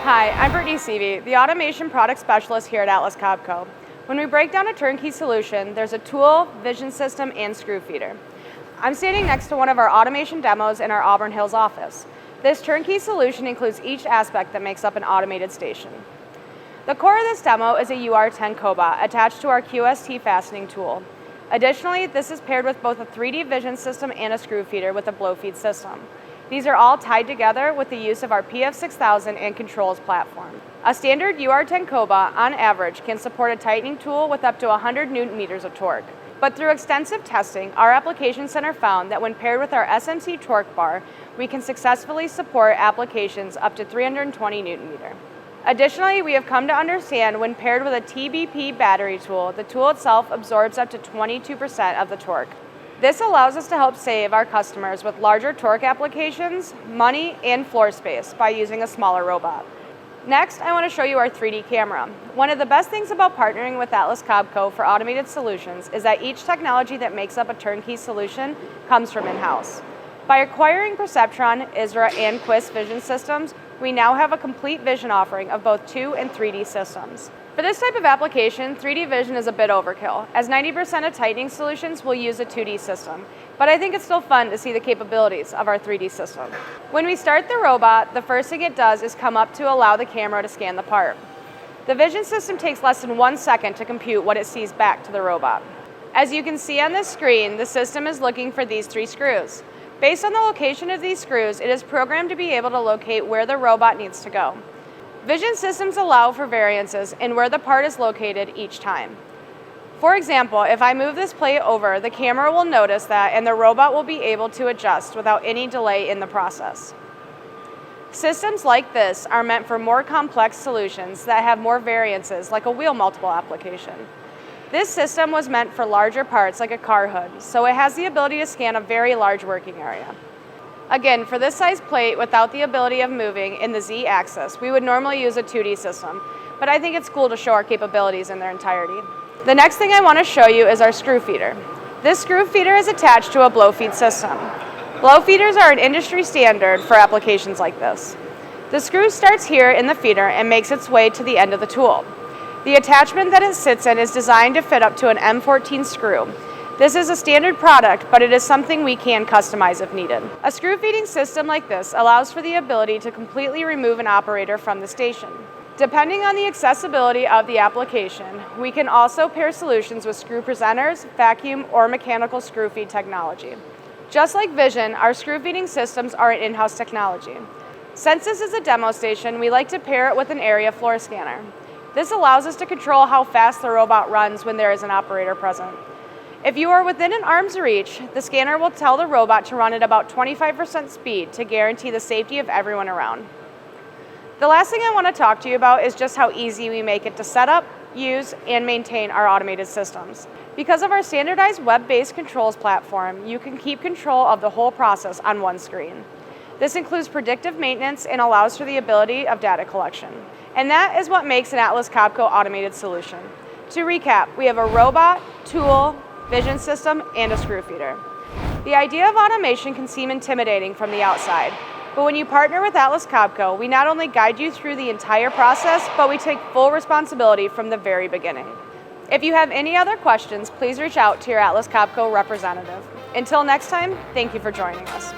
Hi, I'm Brittany Seavey, the Automation Product Specialist here at Atlas Copco. When we break down a turnkey solution, there's a tool, vision system, and screw feeder. I'm standing next to one of our automation demos in our Auburn Hills office. This turnkey solution includes each aspect that makes up an automated station. The core of this demo is a UR10 cobot attached to our QST fastening tool. Additionally, this is paired with both a 3D vision system and a screw feeder with a blow feed system. These are all tied together with the use of our PF6000 and controls platform. A standard UR10 cobot, on average, can support a tightening tool with up to 100 Newton meters of torque. But through extensive testing, our application center found that when paired with our SMC torque bar, we can successfully support applications up to 320 Newton meter. Additionally, we have come to understand when paired with a TBP battery tool, the tool itself absorbs up to 22% of the torque. This allows us to help save our customers with larger torque applications, money, and floor space by using a smaller robot. Next, I want to show you our 3D camera. One of the best things about partnering with Atlas Copco for automated solutions is that each technology that makes up a turnkey solution comes from in-house. By acquiring Perceptron, ISRA, and Quist vision systems, we now have a complete vision offering of both 2 and 3D systems. For this type of application, 3D vision is a bit overkill, as 90% of tightening solutions will use a 2D system, but I think it's still fun to see the capabilities of our 3D system. When we start the robot, the first thing it does is come up to allow the camera to scan the part. The vision system takes less than 1 second to compute what it sees back to the robot. As you can see on the screen, the system is looking for these 3 screws. Based on the location of these screws, it is programmed to be able to locate where the robot needs to go. Vision systems allow for variances in where the part is located each time. For example, if I move this plate over, the camera will notice that and the robot will be able to adjust without any delay in the process. Systems like this are meant for more complex solutions that have more variances, like a wheel multiple application. This system was meant for larger parts like a car hood, so it has the ability to scan a very large working area. Again, for this size plate without the ability of moving in the Z-axis, we would normally use a 2D system, but I think it's cool to show our capabilities in their entirety. The next thing I want to show you is our screw feeder. This screw feeder is attached to a blow feed system. Blow feeders are an industry standard for applications like this. The screw starts here in the feeder and makes its way to the end of the tool. The attachment that it sits in is designed to fit up to an M14 screw. This is a standard product, but it is something we can customize if needed. A screw feeding system like this allows for the ability to completely remove an operator from the station. Depending on the accessibility of the application, we can also pair solutions with screw presenters, vacuum, or mechanical screw feed technology. Just like vision, our screw feeding systems are an in-house technology. Since this is a demo station, we like to pair it with an area floor scanner. This allows us to control how fast the robot runs when there is an operator present. If you are within an arm's reach, the scanner will tell the robot to run at about 25% speed to guarantee the safety of everyone around. The last thing I want to talk to you about is just how easy we make it to set up, use, and maintain our automated systems. Because of our standardized web-based controls platform, you can keep control of the whole process on one screen. This includes predictive maintenance and allows for the ability of data collection. And that is what makes an Atlas Copco automated solution. To recap, we have a robot, tool, vision system, and a screw feeder. The idea of automation can seem intimidating from the outside, but when you partner with Atlas Copco, we not only guide you through the entire process, but we take full responsibility from the very beginning. If you have any other questions, please reach out to your Atlas Copco representative. Until next time, thank you for joining us.